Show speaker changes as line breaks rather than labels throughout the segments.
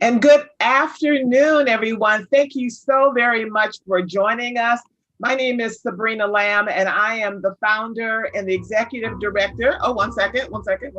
And good afternoon, everyone. Thank you so very much for joining us. My name is Sabrina Lamb, and I am the founder and the executive director. Oh, one second. One second.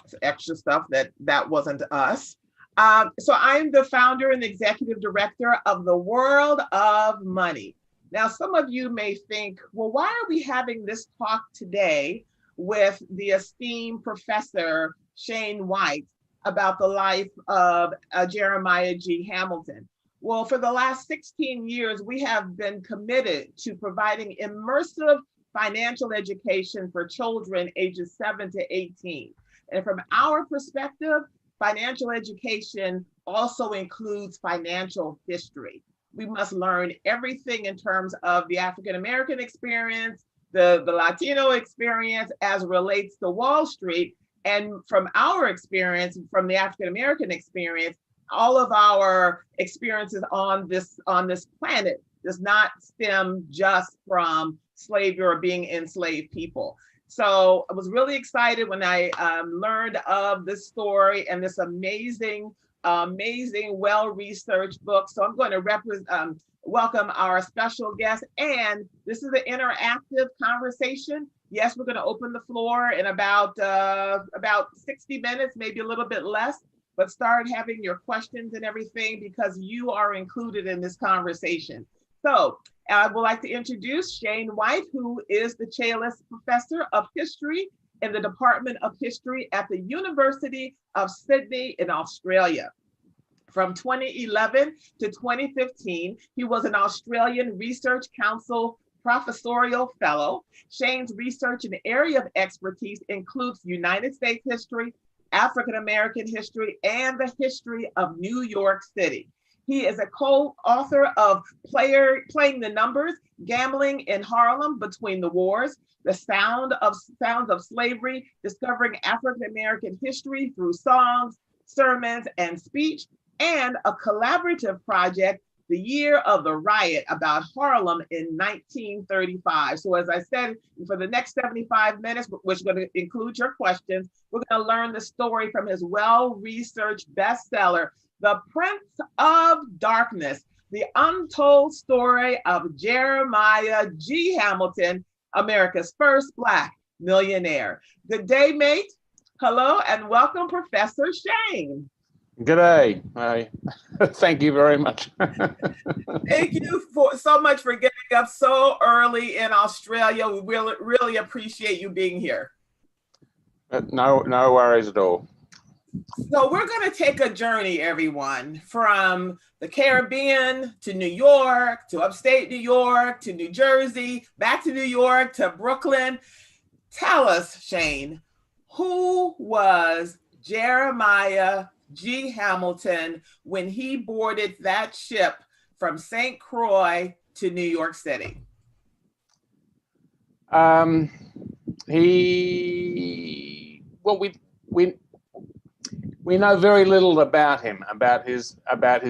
It's extra stuff that wasn't us. So I'm the founder and executive director of the World of Money. Now, some of you may think, well, why are we having this talk today with the esteemed professor Shane White about the life of Jeremiah G. Hamilton? Well, for the last 16 years, we have been committed to providing immersive financial education for children ages 7 to 18. And from our perspective, financial education also includes financial history. We must learn everything in terms of the African American experience, the Latino experience as relates to Wall Street. And from our experience, from the African American experience, all of our experiences on this planet does not stem just from slavery or being enslaved people. So I was really excited when I learned of this story and this amazing, well-researched book. So I'm going to welcome our special guest. And this is an interactive conversation. Yes, we're going to open the floor in about 60 minutes, maybe a little bit less, but start having your questions and everything because you are included in this conversation. So I would like to introduce Shane White, who is the Challis Professor of History in the Department of History at the University of Sydney in Australia. From 2011 to 2015, he was an Australian Research Council Professorial Fellow. Shane's research and area of expertise includes United States history, African American history, and the history of New York City. He is a co-author of Playing the Numbers, Gambling in Harlem Between the Wars, The Sounds of Slavery, Discovering African American History Through Songs, Sermons, and Speech, and a collaborative project, The Year of the Riot, about Harlem in 1935. So as I said, for the next 75 minutes, which is going to include your questions, we're going to learn the story from his well-researched bestseller, The Prince of Darkness, the untold story of Jeremiah G. Hamilton, America's first Black millionaire. Good day, mate. Hello and welcome, Professor Shane.
Good day. Thank you very much.
Thank you so much for getting up so early in Australia. We really appreciate you being here.
No worries at all.
So we're going to take a journey, everyone, from the Caribbean to New York, to upstate New York, to New Jersey, back to New York, to Brooklyn. Tell us, Shane, who was Jeremiah G. Hamilton when he boarded that ship from St. Croix to New York City?
We know very little about him, about his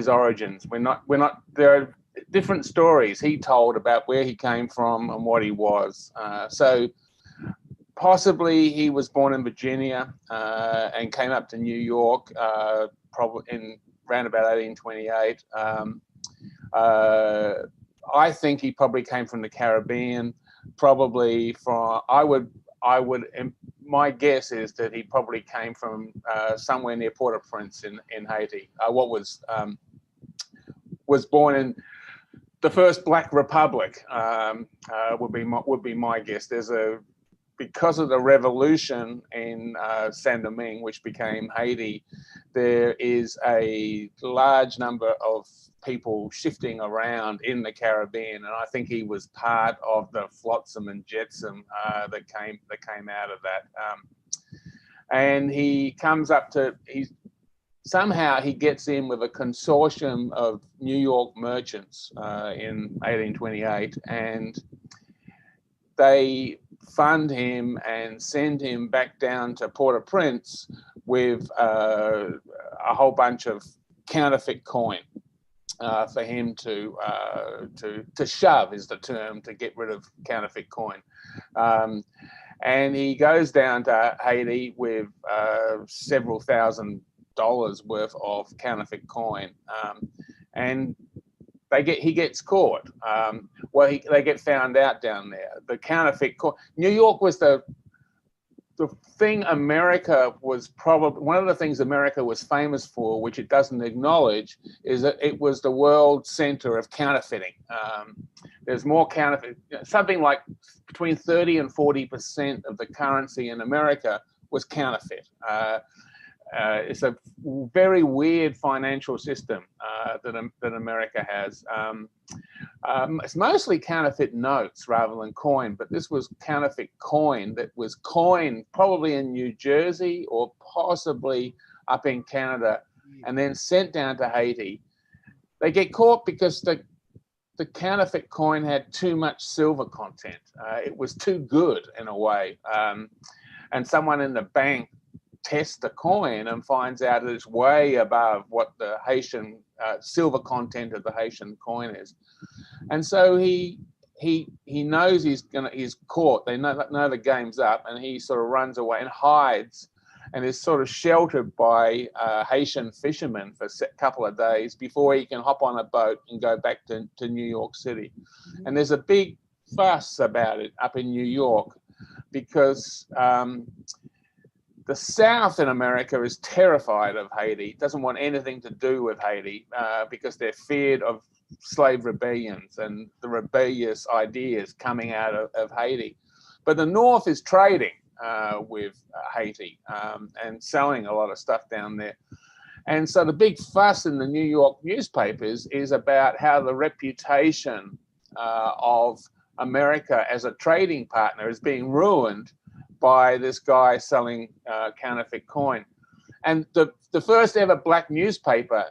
origins. There are different stories he told about where he came from and what he was. So possibly he was born in Virginia and came up to New York probably in around about 1828. I think he probably came from the Caribbean, probably from, my guess is that he probably came from somewhere near Port-au-Prince in Haiti. Was born in the first Black Republic, would be my guess. Because of the revolution in Saint-Domingue, which became Haiti, there is a large number of people shifting around in the Caribbean, and I think he was part of the flotsam and jetsam that came out of that. And he comes up to somehow he gets in with a consortium of New York merchants in 1828, and they fund him and send him back down to Port-au-Prince with a whole bunch of counterfeit coin for him to shove, is the term, to get rid of counterfeit coin. And he goes down to Haiti with several $1,000s worth of counterfeit coin, and he gets caught. They get found out down there. The counterfeit coin. New York was the thing America was probably, one of the things America was famous for, which it doesn't acknowledge, is that it was the world center of counterfeiting. There's more counterfeit, something like between 30 and 40% of the currency in America was counterfeit. It's a very weird financial system that America has. It's mostly counterfeit notes rather than coin, but this was counterfeit coin that was coined probably in New Jersey or possibly up in Canada and then sent down to Haiti. They get caught because the counterfeit coin had too much silver content. It was too good in a way. And someone in the bank tests the coin and finds out that it's way above what the Haitian silver content of the Haitian coin is. And so he knows he's caught. They know the game's up, and he sort of runs away and hides and is sort of sheltered by Haitian fishermen for a couple of days before he can hop on a boat and go back to New York City. And there's a big fuss about it up in New York because the South in America is terrified of Haiti, doesn't want anything to do with Haiti because they're feared of slave rebellions and the rebellious ideas coming out of Haiti. But the North is trading with Haiti and selling a lot of stuff down there. And so the big fuss in the New York newspapers is about how the reputation of America as a trading partner is being ruined by this guy selling counterfeit coin. And the first ever black newspaper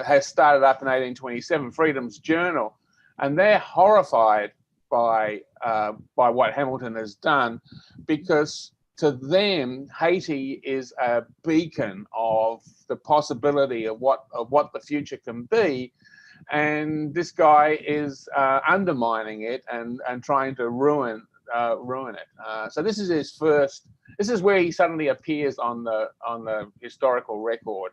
has started up in 1827, Freedom's Journal, and they're horrified by what Hamilton has done, because to them Haiti is a beacon of the possibility of what the future can be, and this guy is undermining it and trying to ruin it. So this is his first. This is where he suddenly appears on the historical record.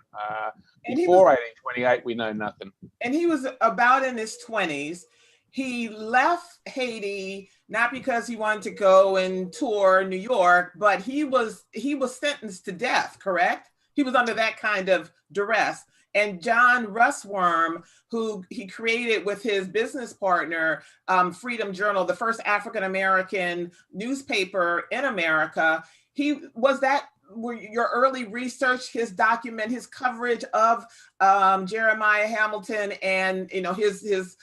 Before 1828, we know nothing.
And he was about in his 20s. He left Haiti not because he wanted to go and tour New York, but he was sentenced to death. Correct? He was under that kind of duress. And John Russwurm, who he created with his business partner, Freedom Journal, the first African-American newspaper in America, your early research, his coverage of Jeremiah Hamilton and his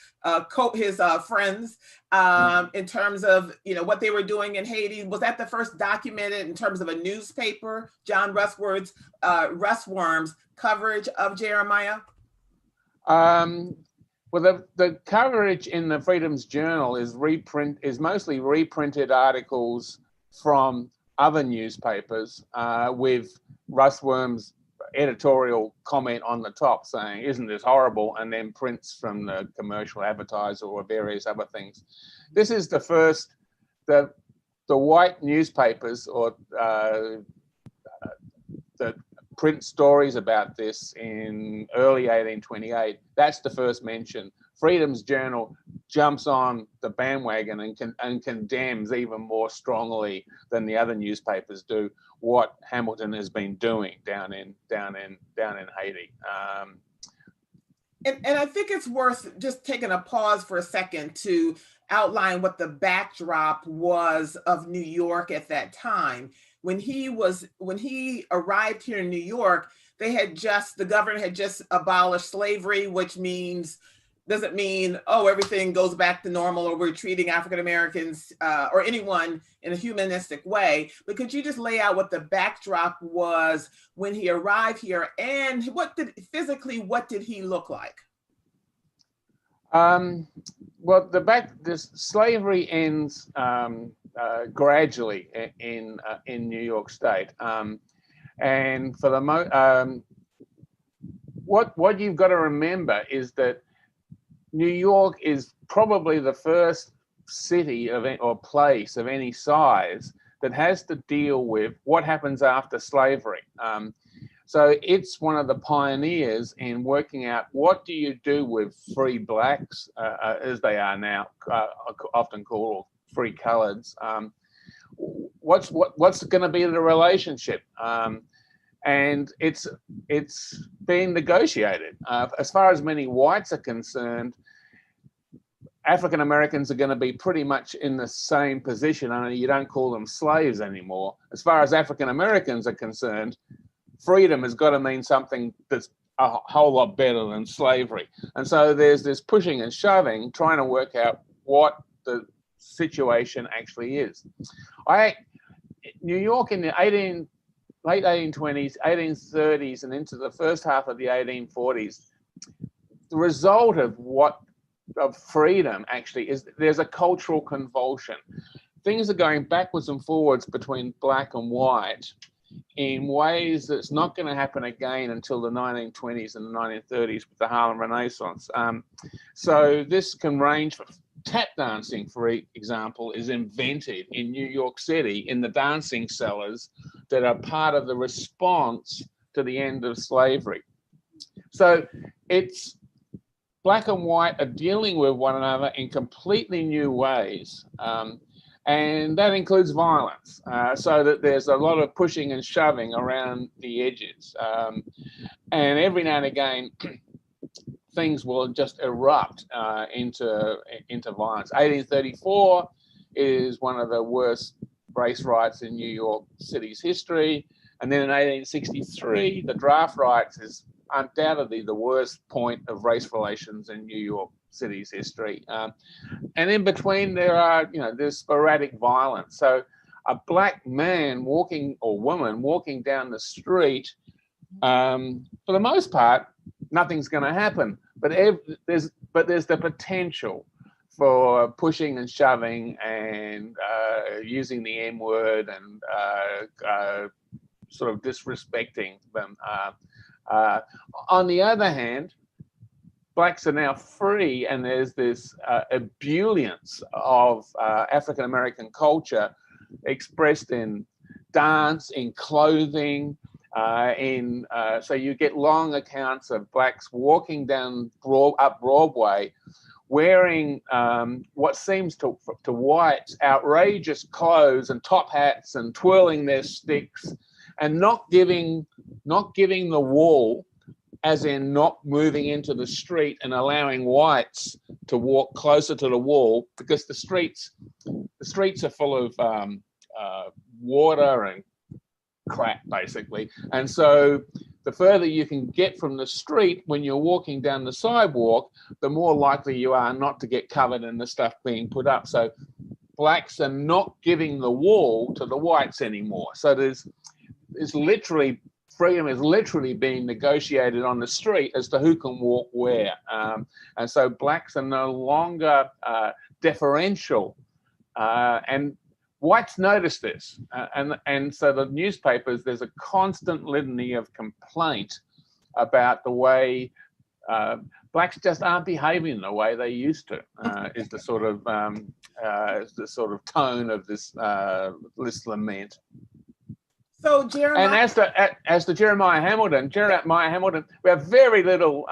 friends in terms of what they were doing in Haiti. Was that the first documented in terms of a newspaper, John Russwurm's coverage of Jeremiah?
Well, the coverage in the Freedom's Journal is mostly reprinted articles from other newspapers with Russwurm's editorial comment on the top saying, "Isn't this horrible?" and then prints from the commercial advertiser or various other things. This is the first, the white newspapers or that print stories about this in early 1828. That's the first mention. Freedom's Journal jumps on the bandwagon and condemns even more strongly than the other newspapers do what Hamilton has been doing down in Haiti.
And I think it's worth just taking a pause for a second to outline what the backdrop was of New York at that time. When he arrived here in New York, the government had just abolished slavery, which doesn't mean, everything goes back to normal or we're treating African Americans or anyone in a humanistic way. But could you just lay out what the backdrop was when he arrived here, and what did he look like?
Well, this slavery ends gradually in New York State, and for the what you've got to remember is that New York is probably the first city or place of any size that has to deal with what happens after slavery. So it's one of the pioneers in working out what do you do with free blacks, as they are now, often called free coloreds. What's going to be the relationship? And it's being negotiated. As far as many whites are concerned, African Americans are going to be pretty much in the same position. I mean, you don't call them slaves anymore. As far as African Americans are concerned, freedom has got to mean something that's a whole lot better than slavery. And so there's this pushing and shoving, trying to work out what the situation actually is. New York in the late 1820s, 1830s, and into the first half of the 1840s, the result of freedom actually is there's a cultural convulsion. Things are going backwards and forwards between black and white in ways that's not going to happen again until the 1920s and the 1930s with the Harlem Renaissance. So this can range from tap dancing, for example, is invented in New York City in the dancing cellars that are part of the response to the end of slavery. So it's black and white are dealing with one another in completely new ways. And that includes violence, so that there's a lot of pushing and shoving around the edges. And every now and again, things will just erupt into violence. 1834 is one of the worst race riots in New York City's history. And then in 1863, the draft riots is undoubtedly the worst point of race relations in New York City's history. And in between there's sporadic violence. So a black man or woman walking down the street, for the most part, nothing's going to happen. But there's the potential for pushing and shoving and using the M word and sort of disrespecting them. On the other hand, blacks are now free, and there's this ebullience of African American culture expressed in dance, in clothing, so you get long accounts of blacks walking up Broadway wearing what seems to whites outrageous clothes and top hats and twirling their sticks and not giving the wall, as in not moving into the street and allowing whites to walk closer to the wall, because the streets are full of water and crap, basically. And so the further you can get from the street when you're walking down the sidewalk, the more likely you are not to get covered in the stuff being put up. So blacks are not giving the wall to the whites anymore. So freedom is literally being negotiated on the street as to who can walk where. And so blacks are no longer deferential. And whites notice this. And so the newspapers, there's a constant litany of complaint about the way blacks just aren't behaving the way they used to, is the sort of tone of this lament.
So Jeremiah,
and as to Jeremiah Hamilton, we have very little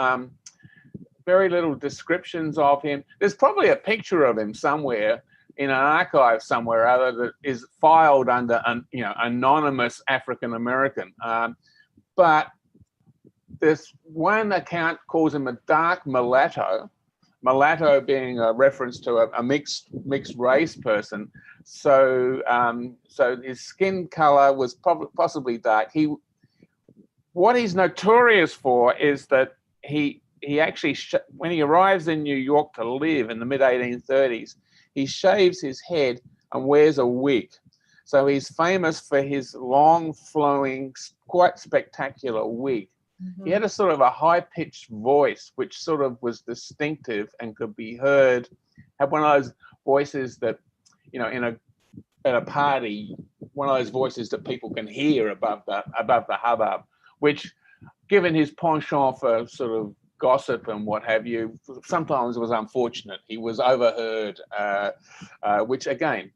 descriptions of him. There's probably a picture of him somewhere in an archive somewhere or other that is filed under anonymous African American. But this one account calls him a dark mulatto. Mulatto being a reference to a mixed race person. So his skin color was possibly dark. What he's notorious for is that he actually, when he arrives in New York to live in the mid-1830s, he shaves his head and wears a wig. So he's famous for his long flowing, quite spectacular wig. Mm-hmm. He had a sort of a high-pitched voice, which sort of was distinctive and could be heard. Had one of those voices that, at a party, one of those voices that people can hear above the hubbub, which, given his penchant for sort of gossip and what have you, sometimes was unfortunate. He was overheard, which again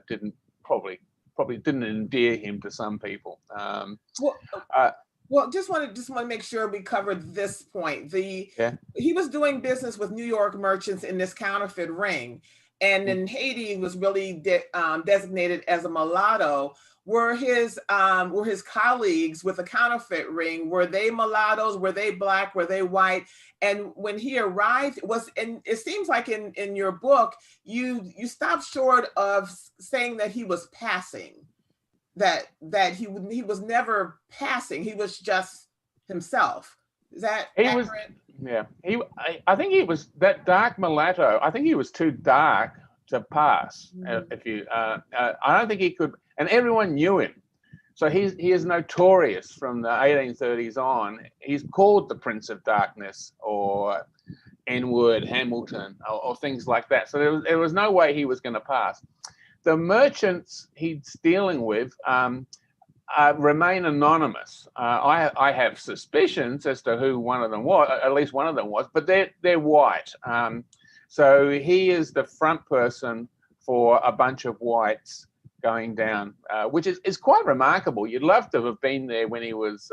didn't probably probably didn't endear him to some people.
Well,
Uh,
well, just want to make sure we covered this point.
yeah.
He was doing business with New York merchants in this counterfeit ring, and in Haiti was really designated as a mulatto. Were his colleagues with the counterfeit ring? Were they mulattoes? Were they black? Were they white? And when he arrived, and it seems like in your book you stopped short of saying that he was passing. That he was never passing. He was just himself. Is that accurate?
Yeah. I think he was that dark mulatto. I think he was too dark to pass. If you, I don't think he could. And everyone knew him. So he is notorious from the 1830s on. He's called the Prince of Darkness or N-word Hamilton or things like that. So there was no way he was going to pass. The merchants he's dealing with remain anonymous. I have suspicions as to who one of them was, at least one of them was, but they're white. So he is the front person for a bunch of whites going down, which is quite remarkable. You'd love to have been there when he was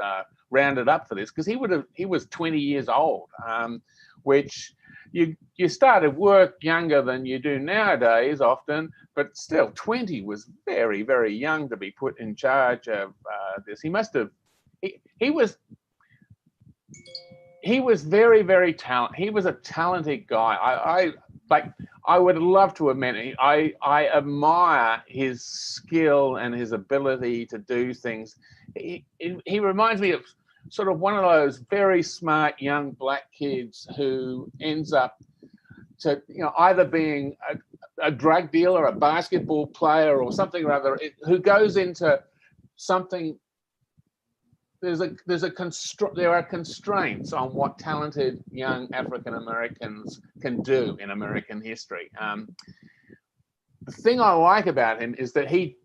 rounded up for this, because he was 20 years old, which you started work younger than you do nowadays often, but still 20 was very, very young to be put in charge of this. He must have, he was very, very talented. He was a talented guy. I would love to have met him. I admire his skill and his ability to do things. He reminds me of sort of one of those very smart young black kids who ends up to, either being a drug dealer, a basketball player, or something or other, who goes into something. There are constraints on what talented young African Americans can do in American history. The thing I like about him is that he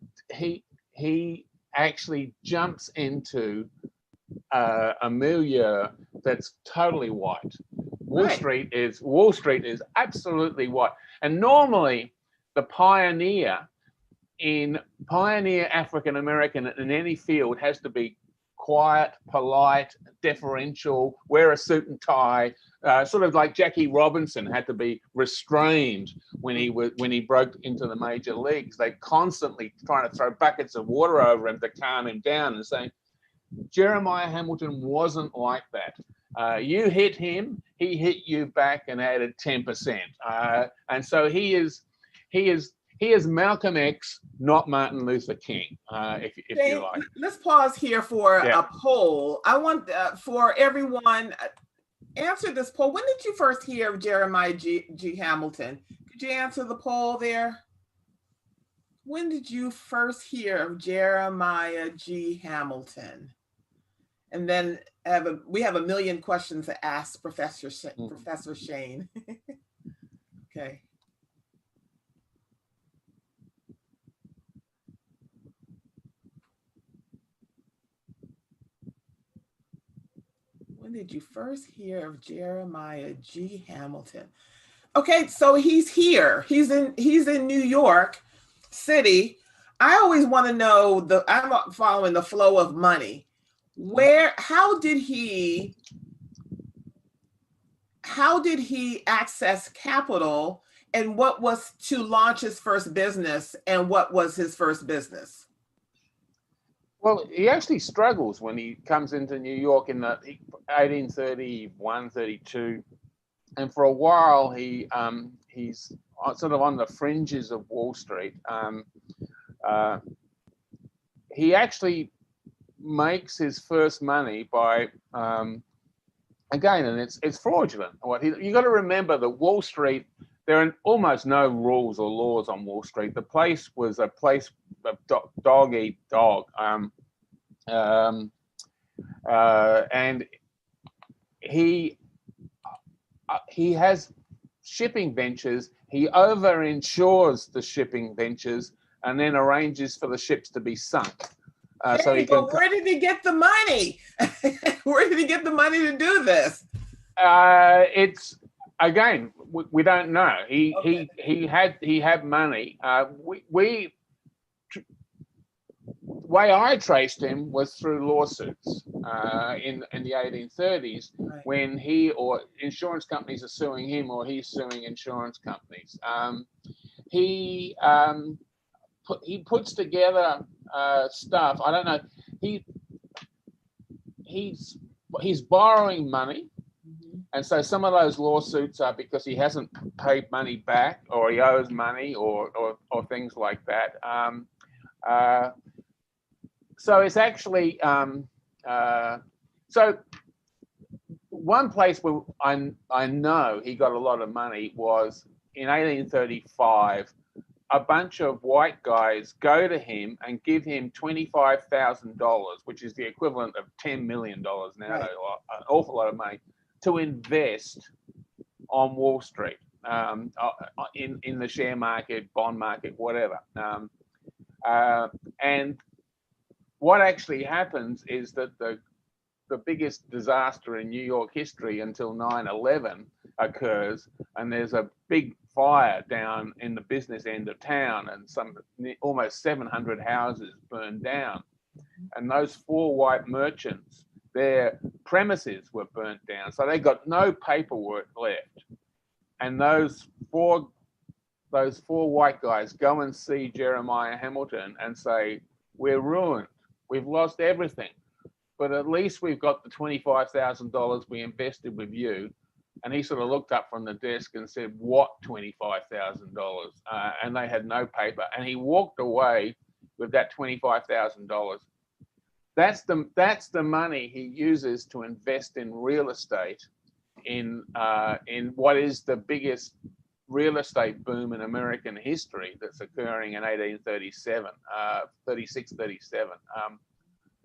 actually jumps into a milieu that's totally white. Wall Street is absolutely white, and normally the pioneer African American in any field has to be quiet, polite, deferential, wear a suit and tie, sort of like Jackie Robinson had to be restrained when he broke into the major leagues. They constantly trying to throw buckets of water over him to calm him down, and saying Jeremiah Hamilton wasn't like that. You hit him, he hit you back and added 10%. And so he is Malcolm X, not Martin Luther King, if you like.
Let's pause here for a poll. I want for everyone, answer this poll. When did you first hear of Jeremiah G. Hamilton? Could you answer the poll there? When did you first hear of Jeremiah G. Hamilton? And then we have a million questions to ask Professor Shane. Okay. When did you first hear of Jeremiah G. Hamilton? Okay, so he's here. He's in New York City. I always want to know I'm following the flow of money. How did he access capital, and what was to launch his first business, and what was his first business?
Well, he actually struggles when he comes into New York in the 1831, 32. And for a while, he's sort of on the fringes of Wall Street. He actually makes his first money by, again, and it's fraudulent. You got to remember that Wall Street, there are almost no rules or laws on Wall Street. The place was a place of dog eat dog. And he has shipping ventures. He over-insures the shipping ventures and then arranges for the ships to be sunk. So he can.
But where did he get the money? Where did he get the money to do this?
It's again, we don't know. He had money. way I traced him was through lawsuits in the 1830s,
Right.
when he or insurance companies are suing him or he's suing insurance companies. He puts together stuff. I don't know. He's borrowing money. And so some of those lawsuits are because he hasn't paid money back, or he owes money, or things like that. So it's actually so one place where I know he got a lot of money was in 1835. A bunch of white guys go to him and give him $25,000, which is the equivalent of $10 million now, right. An awful lot of money, to invest on Wall Street, in the share market, bond market, whatever. And what actually happens is that the biggest disaster in New York history until 9/11 occurs, and there's a big fire down in the business end of town, and almost 700 houses burned down. And those 4 white merchants, their premises were burnt down, so they got no paperwork left. And those four white guys go and see Jeremiah Hamilton and say, "We're ruined. We've lost everything, but at least we've got the $25,000 we invested with you." And he sort of looked up from the desk and said, "What $25,000? And they had no paper. And he walked away with that $25,000. That's the money he uses to invest in real estate in what is the biggest real estate boom in American history that's occurring in 1837, 36, 37.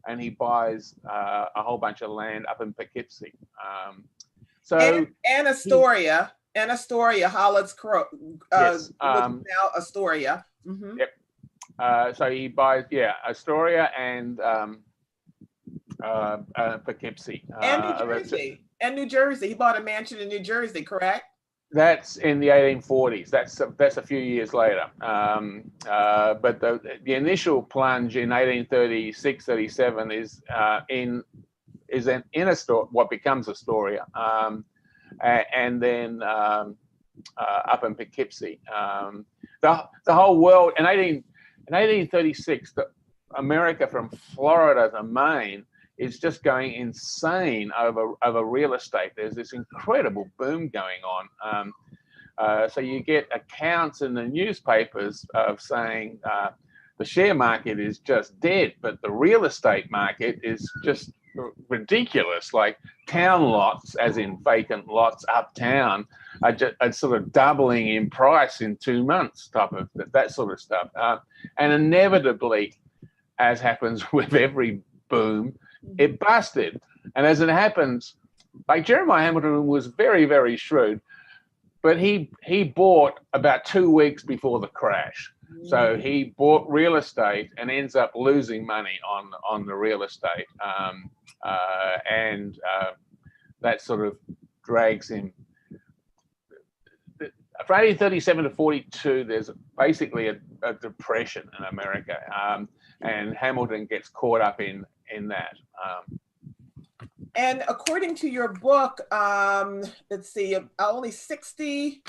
And he buys a whole bunch of land up in Poughkeepsie.
And Astoria, Hollis Crow,
yes,
now Astoria. Mm-hmm.
Yep. So he buys, Astoria and Poughkeepsie.
And New Jersey. He bought a mansion in New Jersey, correct?
That's in the 1840s. That's a few years later. But the initial plunge in 1836, 37 is in what becomes Astoria, and then up in Poughkeepsie. The whole world in 1836, America from Florida to Maine is just going insane over real estate. There's this incredible boom going on. So you get accounts in the newspapers of saying the share market is just dead, but the real estate market is just ridiculous. Like town lots, as in vacant lots uptown, are sort of doubling in price in 2 months, type of that sort of stuff. And inevitably, as happens with every boom, it busted. And as it happens, like Jeremiah Hamilton was very, very shrewd, but he bought about 2 weeks before the crash. So he bought real estate and ends up losing money on the real estate. And that sort of drags him. From 1837 to 42, there's basically a depression in America. And Hamilton gets caught up in that.
And according to your book, let's see, only 60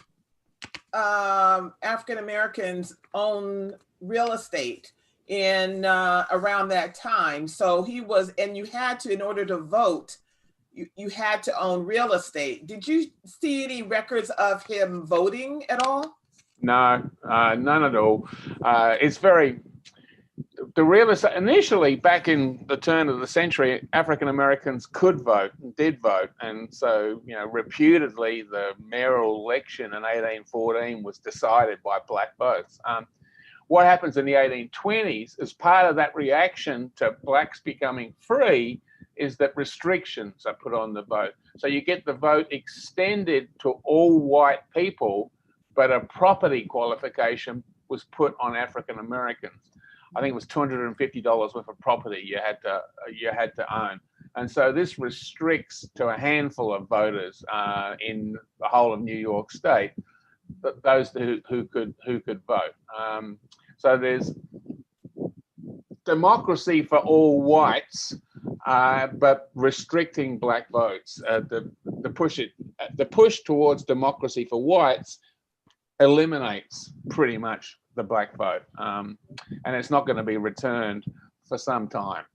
African Americans own real estate in around that time. So he was, and you had to, in order to vote, you had to own real estate. Did you see any records of him voting at all?
No, none at all. It's very, the real estate, initially back in the turn of the century, African Americans could vote and did vote. And so, reputedly, the mayoral election in 1814 was decided by black votes. What happens in the 1820s as part of that reaction to blacks becoming free is that restrictions are put on the vote. So you get the vote extended to all white people, but a property qualification was put on African Americans. I think it was $250 worth of property you had to own. And so this restricts to a handful of voters in the whole of New York State, those who could vote. So there's democracy for all whites, but restricting black votes. The push towards democracy for whites eliminates pretty much the black vote, and it's not going to be returned for some time.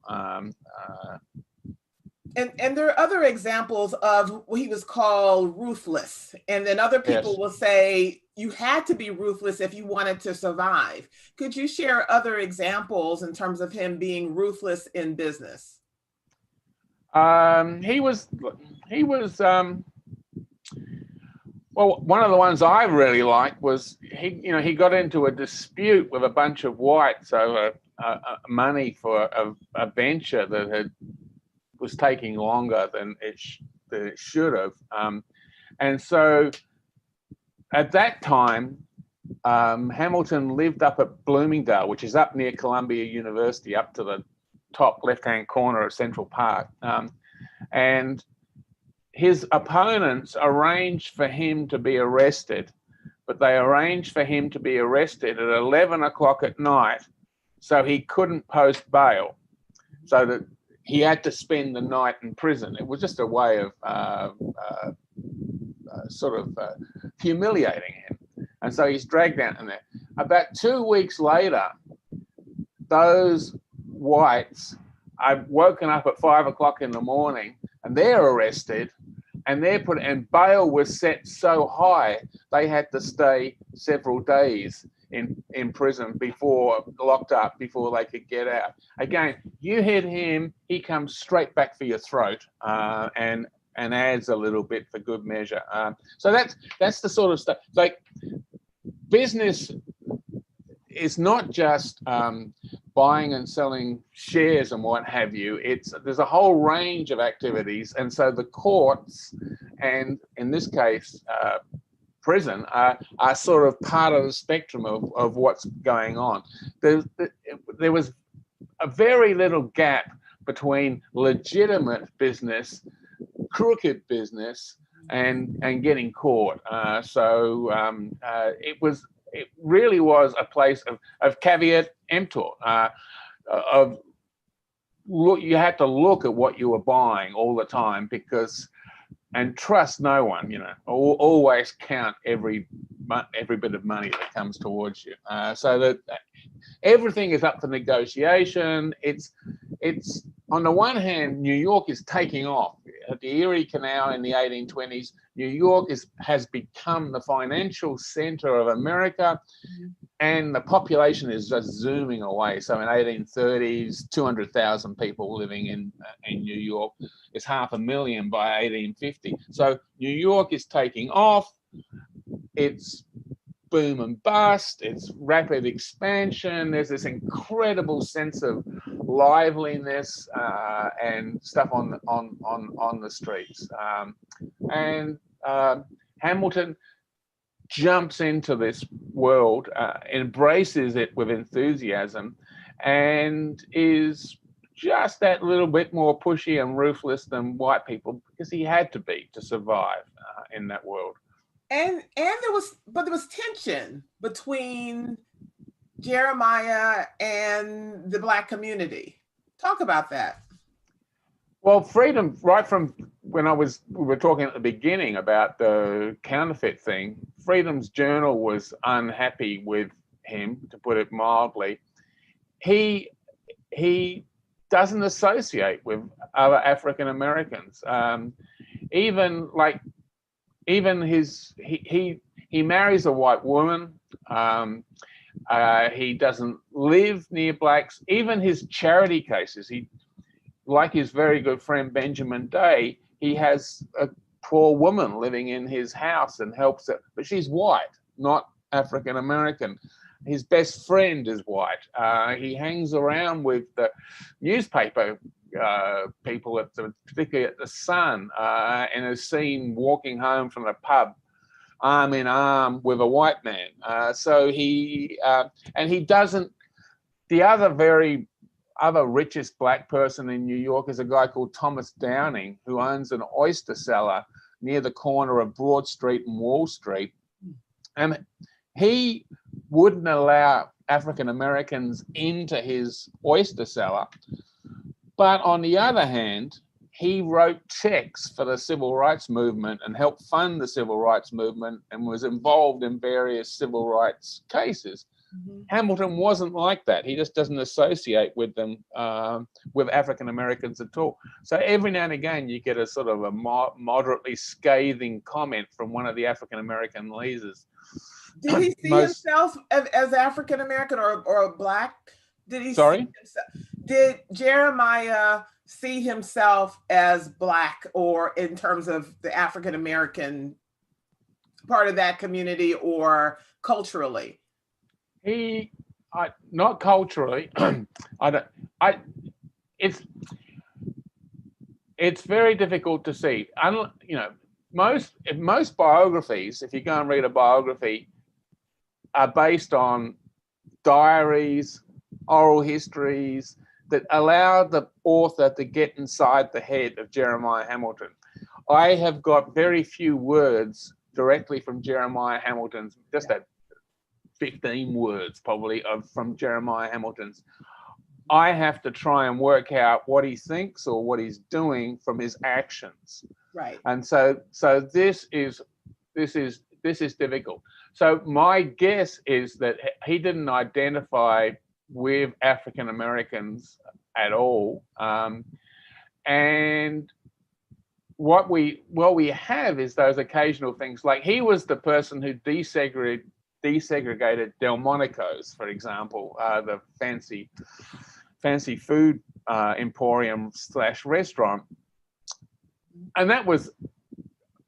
And there are other examples of he was called ruthless. And then other people will say you had to be ruthless if you wanted to survive. Could you share other examples in terms of him being ruthless in business?
He was well, one of the ones I really liked was he got into a dispute with a bunch of whites over money for a venture that was taking longer than it should have. And so at that time, Hamilton lived up at Bloomingdale, which is up near Columbia University, up to the top left-hand corner of Central Park. And his opponents arranged for him to be arrested, but they arranged for him to be arrested at 11 o'clock at night so he couldn't post bail, so that he had to spend the night in prison. It was just a way of humiliating him. And so he's dragged out in there. About 2 weeks later, those whites are woken up at 5 o'clock in the morning and they're arrested, and and bail was set so high they had to stay several days in prison locked up before they could get out. Again, you hit him, he comes straight back for your throat, and adds a little bit for good measure. So that's the sort of stuff. Like, business is not just buying and selling shares and what have you. There's a whole range of activities, and so the courts, and in this case prison, are sort of part of the spectrum of what's going on. There was a very little gap between legitimate business, crooked business, and getting caught. It really was a place of caveat emptor. You had to look at what you were buying all the time, and trust no one. Always count every bit of money that comes towards you, so that everything is up for negotiation. It's on the one hand, New York is taking off. At the Erie Canal in the 1820s, New York has become the financial center of America, and the population is just zooming away. So in 1830s, 200,000 people living in New York. It's 500,000 by 1850. So New York is taking off. It's boom and bust. It's rapid expansion. There's this incredible sense of liveliness and stuff on the streets. Hamilton jumps into this world, embraces it with enthusiasm, and is just that little bit more pushy and ruthless than white people, because he had to be to survive in that world.
And there was tension between Jeremiah and the Black community. Talk about that.
Well, freedom, right from when we were talking at the beginning about the counterfeit thing, Freedom's Journal was unhappy with him, to put it mildly. He doesn't associate with other African Americans. He marries a white woman. He doesn't live near blacks. Even his charity cases, like his very good friend Benjamin Day, he has a poor woman living in his house and helps her, but she's white, not African American. His best friend is white. He hangs around with the newspaper people, particularly at the Sun, and is seen walking home from a pub arm in arm with a white man. The other richest black person in New York is a guy called Thomas Downing, who owns an oyster cellar near the corner of Broad Street and Wall Street. And he wouldn't allow African Americans into his oyster cellar. But on the other hand, he wrote checks for the civil rights movement and helped fund the civil rights movement and was involved in various civil rights cases. Mm-hmm. Hamilton wasn't like that. He just doesn't associate with them, with African Americans at all. So every now and again, you get a sort of a moderately scathing comment from one of the African American leaders.
Did he see himself as African American or Black? Did he?
Sorry?
Did Jeremiah see himself as Black, or in terms of the African American part of that community, or culturally?
Not culturally. It's very difficult to see. You know, most biographies, if you go and read a biography, are based on diaries, oral histories that allow the author to get inside the head of Jeremiah Hamilton. I have got very few words directly from Jeremiah Hamilton's, just that 15 words probably from Jeremiah Hamilton's. I have to try and work out what he thinks or what he's doing from his actions.
Right.
And so this is difficult. So my guess is that he didn't identify with African Americans at all. And what we have is those occasional things, like he was the person who desegregated Delmonico's, for example, the fancy food emporium / restaurant. And that was,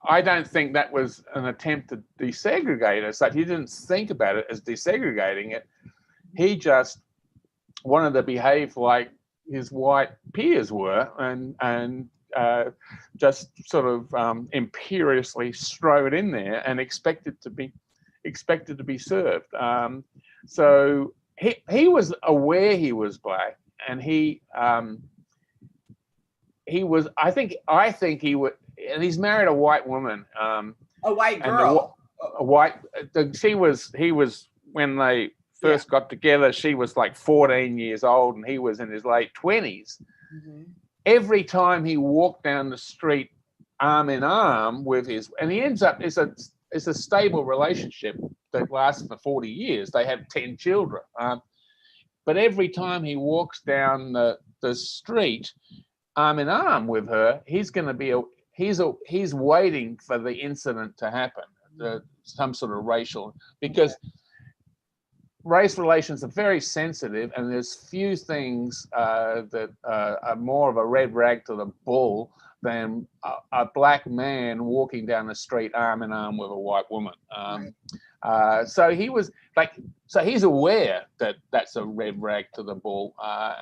I don't think that was an attempt to desegregate it. So he didn't think about it as desegregating it. He just wanted to behave like his white peers were, and just sort of imperiously strode in there and expected to be served. So he was aware he was Black, and he was. I think he would. And he's married a white woman.
A white girl.
He was when they first got together. She was like 14 years old, and he was in his late 20s. Mm-hmm. Every time he walked down the street, arm in arm with and he ends up. It's a stable relationship that lasts for 40 years. They have 10 children. But every time he walks down the street, arm in arm with her, he's going to be he's waiting for the incident to happen, some sort of racial, because race relations are very sensitive, and there's few things that are more of a red rag to the bull than a Black man walking down the street arm in arm with a white woman. So he was like, so he's aware that that's a red rag to the bull,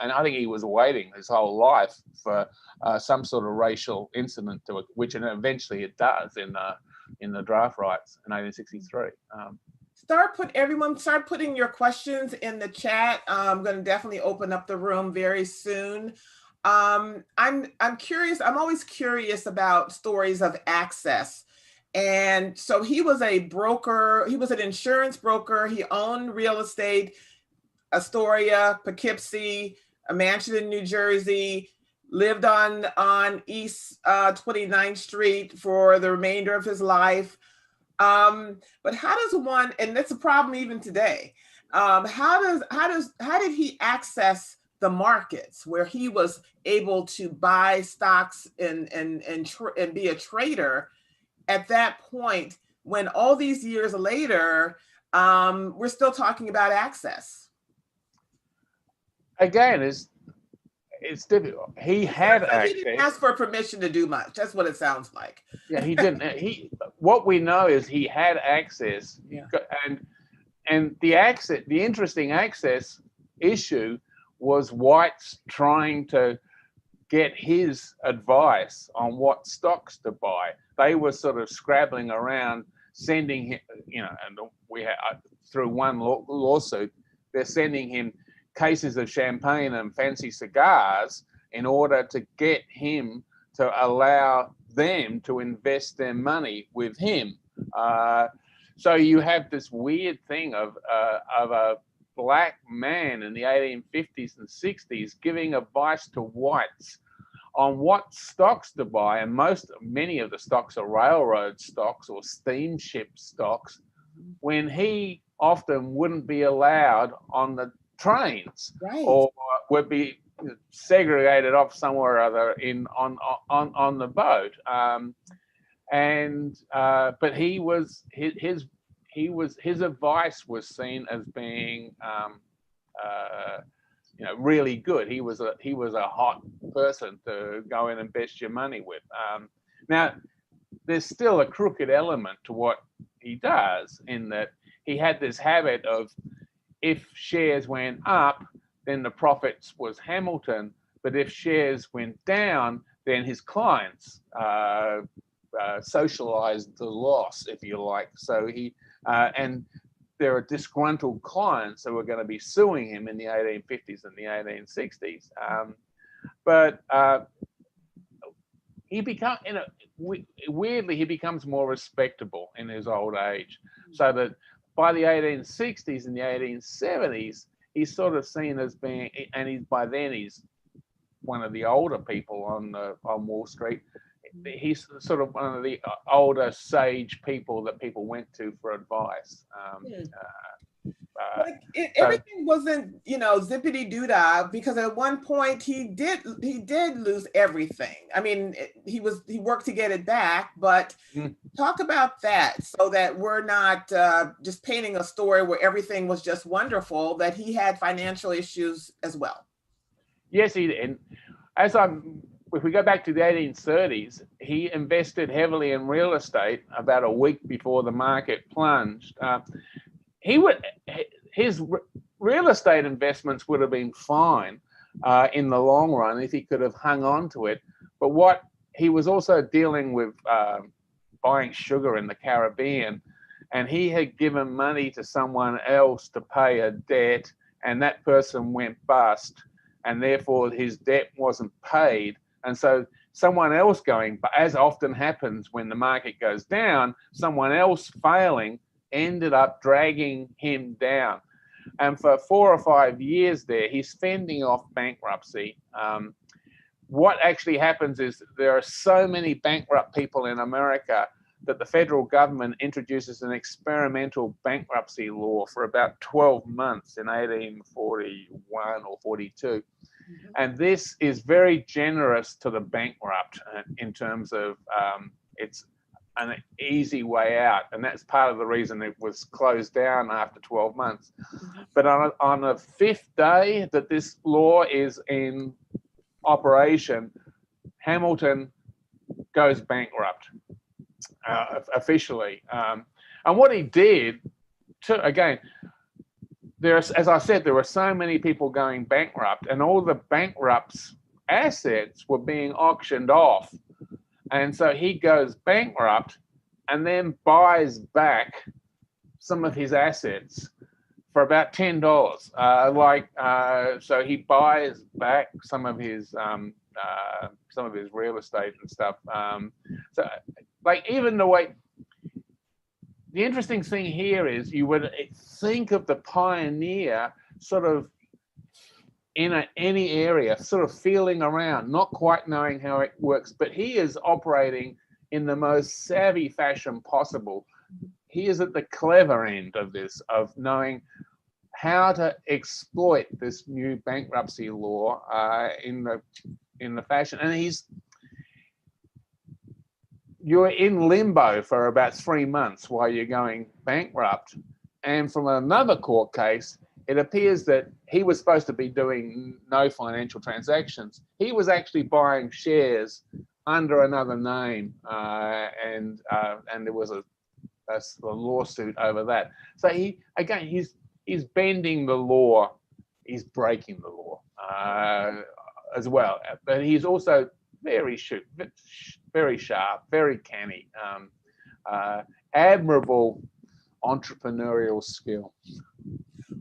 and I think he was waiting his whole life for some sort of racial incident to it, which eventually it does in the draft rights in 1863.
Start putting your questions in the chat. I'm going to definitely open up the room very soon. I'm curious. I'm always curious about stories of access. And so he was a broker. He was an insurance broker. He owned real estate, Astoria, Poughkeepsie, a mansion in New Jersey, lived on East 29th Street for the remainder of his life. But how does one, and that's a problem even today, how did he access the markets where he was able to buy stocks and be a trader at that point, when all these years later, we're still talking about access?
Again, it's difficult. He had access.
He didn't ask for permission to do much. That's what it sounds like.
Yeah, he didn't. What we know is he had access. Yeah. And the interesting access issue was whites trying to get his advice on what stocks to buy. They were sort of scrabbling around, sending him, and we had, through one lawsuit, they're sending him cases of champagne and fancy cigars in order to get him to allow them to invest their money with him. So you have this weird thing of a black man in the 1850s and 60s giving advice to whites on what stocks to buy, and many of the stocks are railroad stocks or steamship stocks, when he often wouldn't be allowed on the trains,
Right.
or would be segregated off somewhere or other on the boat. But his advice was seen as being really good. He was a hot person to go in and invest your money with. Now, there's still a crooked element to what he does, in that he had this habit of, if shares went up, then the profits was Hamilton, but if shares went down, then his clients socialized the loss, if you like. So and there are disgruntled clients who were going to be suing him in the 1850s and the 1860s. But he weirdly, he becomes more respectable in his old age, so that by the 1860s and the 1870s, he's sort of seen as being, and by then he's one of the older people on Wall Street. He's sort of one of the older sage people that people went to for advice.
Everything wasn't, zippity doo dah, because at one point he did lose everything. I mean, he worked to get it back, but talk about that, so that we're not just painting a story where everything was just wonderful, that he had financial issues as well.
Yes, he did. And if we go back to the 1830s, he invested heavily in real estate about a week before the market plunged. His real estate investments would have been fine in the long run if he could have hung on to it. But he was also dealing with buying sugar in the Caribbean, and he had given money to someone else to pay a debt, and that person went bust, and therefore his debt wasn't paid. And so someone else as often happens when the market goes down, someone else failing ended up dragging him down. And for 4 or 5 years there, he's fending off bankruptcy. What actually happens is there are so many bankrupt people in America that the federal government introduces an experimental bankruptcy law for about 12 months in 1841 or 42. And this is very generous to the bankrupt in terms of it's an easy way out. And that's part of the reason it was closed down after 12 months. But on the 5th day that this law is in operation, Hamilton goes bankrupt officially. And what he did, again, as I said, there were so many people going bankrupt, and all the bankrupt's assets were being auctioned off. And so he goes bankrupt and then buys back some of his assets for about $10. So he buys back some of his real estate and stuff. Even the way. The interesting thing here is you would think of the pioneer sort of in any area, sort of feeling around, not quite knowing how it works, but he is operating in the most savvy fashion possible. He is at the clever end of this, of knowing how to exploit this new bankruptcy law in the fashion. And you're in limbo for about 3 months while you're going bankrupt. And from another court case, it appears that he was supposed to be doing no financial transactions. He was actually buying shares under another name, and there was a lawsuit over that. So he's bending the law, he's breaking the law as well. But he's also very sharp, very canny, admirable entrepreneurial skill.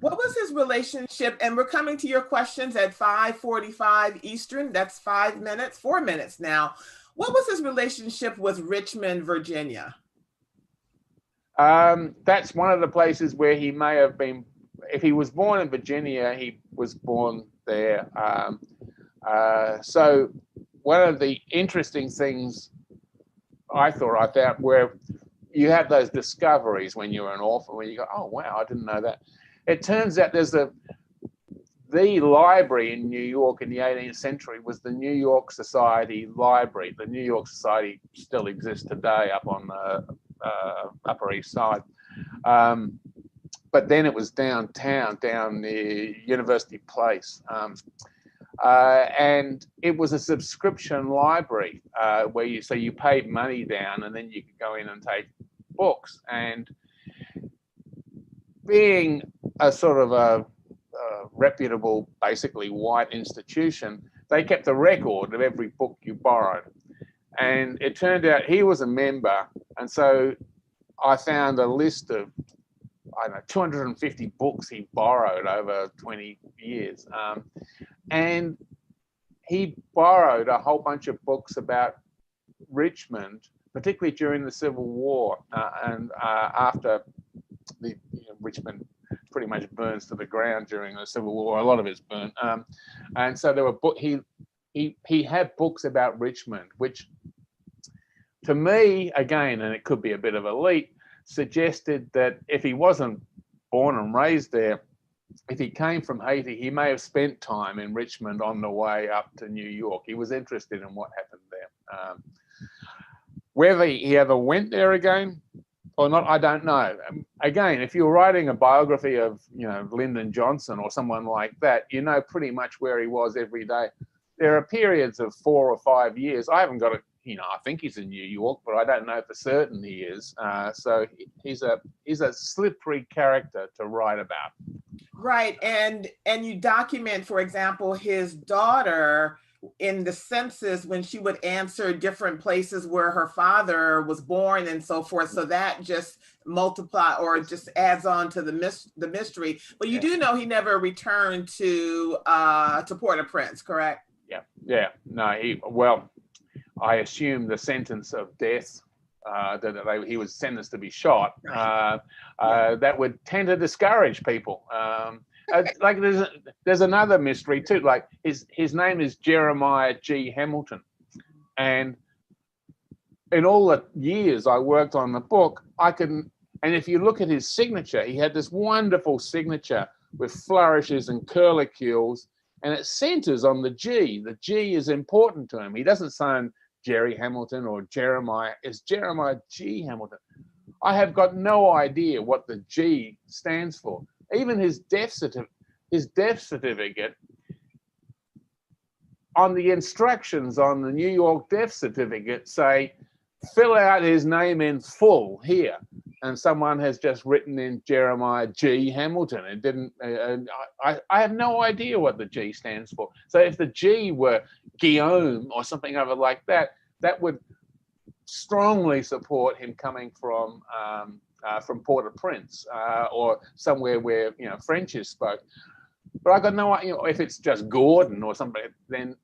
What was his relationship? And we're coming to your questions at 5:45 Eastern. That's 4 minutes now. What was his relationship with Richmond, Virginia?
That's one of the places where he may have been. if he was born in Virginia, he was born there. So one of the interesting things I found where you have those discoveries when you're an orphan, where you go, oh wow, I didn't know that. It turns out there's the library in New York in the 18th century was the New York Society Library. The New York Society still exists today up on the Upper East Side. But then it was downtown, down near University Place. And it was a subscription library where you paid money down and then you could go in and take books. And being a sort of a reputable, basically white institution, they kept a record of every book you borrowed. And it turned out he was a member. And so I found a list of, I don't know, 250 books he borrowed over 20 years. And he borrowed a whole bunch of books about Richmond, particularly during the Civil War and after Richmond pretty much burns to the ground during the Civil War. A lot of it's burnt. And so there were he had books about Richmond, which to me, again, and it could be a bit of a leap, suggested that if he wasn't born and raised there, if he came from Haiti, he may have spent time in Richmond on the way up to New York. He was interested in what happened there. Whether he ever went there again or not, I don't know. Again, if you're writing a biography of, Lyndon Johnson or someone like that, you know pretty much where he was every day. There are periods of 4 or 5 years. I haven't got I think he's in New York, but I don't know for certain he is. So he's a slippery character to write about.
Right, and you document, for example, his daughter in the census when she would answer different places where her father was born and so forth. So that just multiply or just adds on to the mystery. But you do know he never returned to Port-au-Prince, correct?
Yeah. No, I assume the sentence of death, that he was sentenced to be shot, that would tend to discourage people. Like there's another mystery too. Like his name is Jeremiah G. Hamilton, and in all the years I worked on the book, and if you look at his signature, he had this wonderful signature with flourishes and curlicues, and it centers on the G. The G is important to him. He doesn't sign Jerry Hamilton or Jeremiah. It's Jeremiah G. Hamilton. I have got no idea what the G stands for. Even his death certificate, on the instructions on the New York death certificate say, fill out his name in full here. And someone has just written in Jeremiah G. Hamilton. It didn't, I have no idea what the G stands for. So if the G were Guillaume or something other like that, that would strongly support him coming from Port-au-Prince or somewhere where French is spoke. But I got no idea if it's just Gordon or something. Then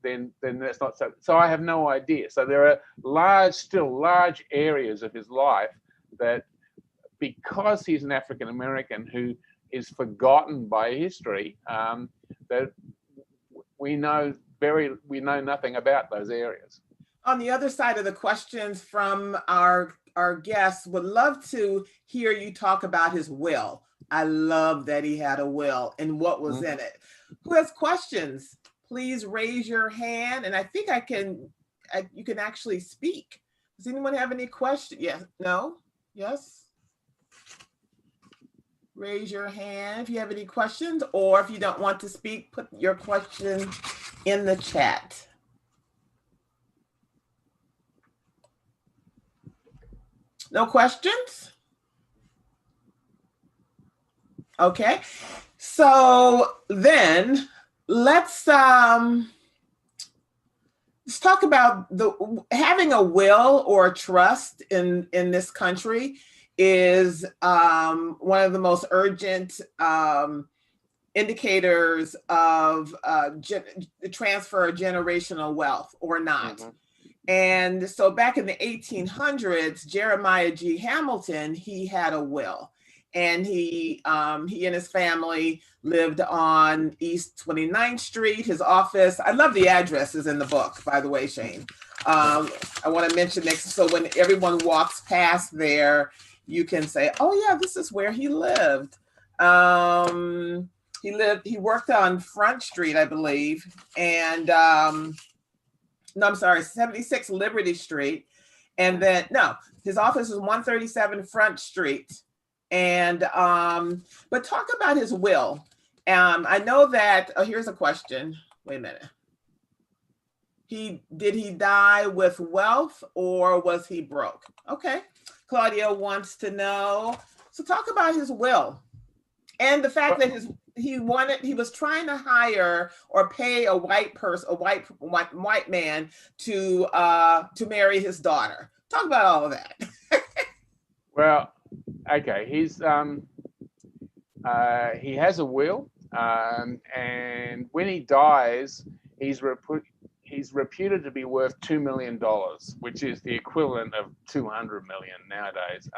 that's not so. So I have no idea. So there are still large areas of his life that, because he's an African American who is forgotten by history, that we know nothing about those areas.
On the other side of the questions from our guests, would love to hear you talk about his will. I love that he had a will and what was in it. Who has questions? Please raise your hand, and I think you can actually speak. Does anyone have any questions? Yes, no, yes? Raise your hand if you have any questions, or if you don't want to speak, put your question in the chat. No questions? Okay, so then let's talk about having a will or a trust in this country is one of the most urgent indicators of the transfer of generational wealth or not. Mm-hmm. And so back in the 1800s, Jeremiah G. Hamilton, he had a will. and he and his family lived on East 29th Street. His office, I love the addresses in the book, by the way, Shane. I want to mention next, so when everyone walks past there, you can say, oh yeah, this is where he lived. He worked on Front Street, I believe, and no, I'm sorry, 76 Liberty Street. And then, no, his office is 137 Front Street. And, but talk about his will. I know that, oh, here's a question. Wait a minute. Did he die with wealth or was he broke? Okay. Claudia wants to know. So talk about his will and the fact that he was trying to hire or pay a white person, a white man to marry his daughter. Talk about all of that.
Well, okay, he has a will, and when he dies, he's reputed to be worth $2 million, which is the equivalent of 200 million nowadays.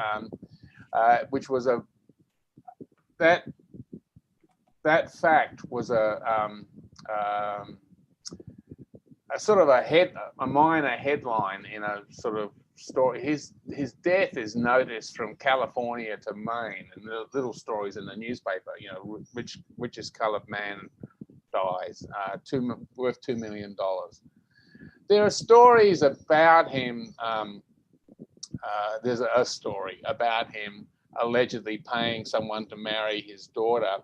Which was that fact was a sort of a minor headline in a sort of story. His death is noticed from California to Maine, and the little stories in the newspaper. You know, richest colored man dies, worth $2 million. There are stories about him. There's a story about him allegedly paying someone to marry his daughter.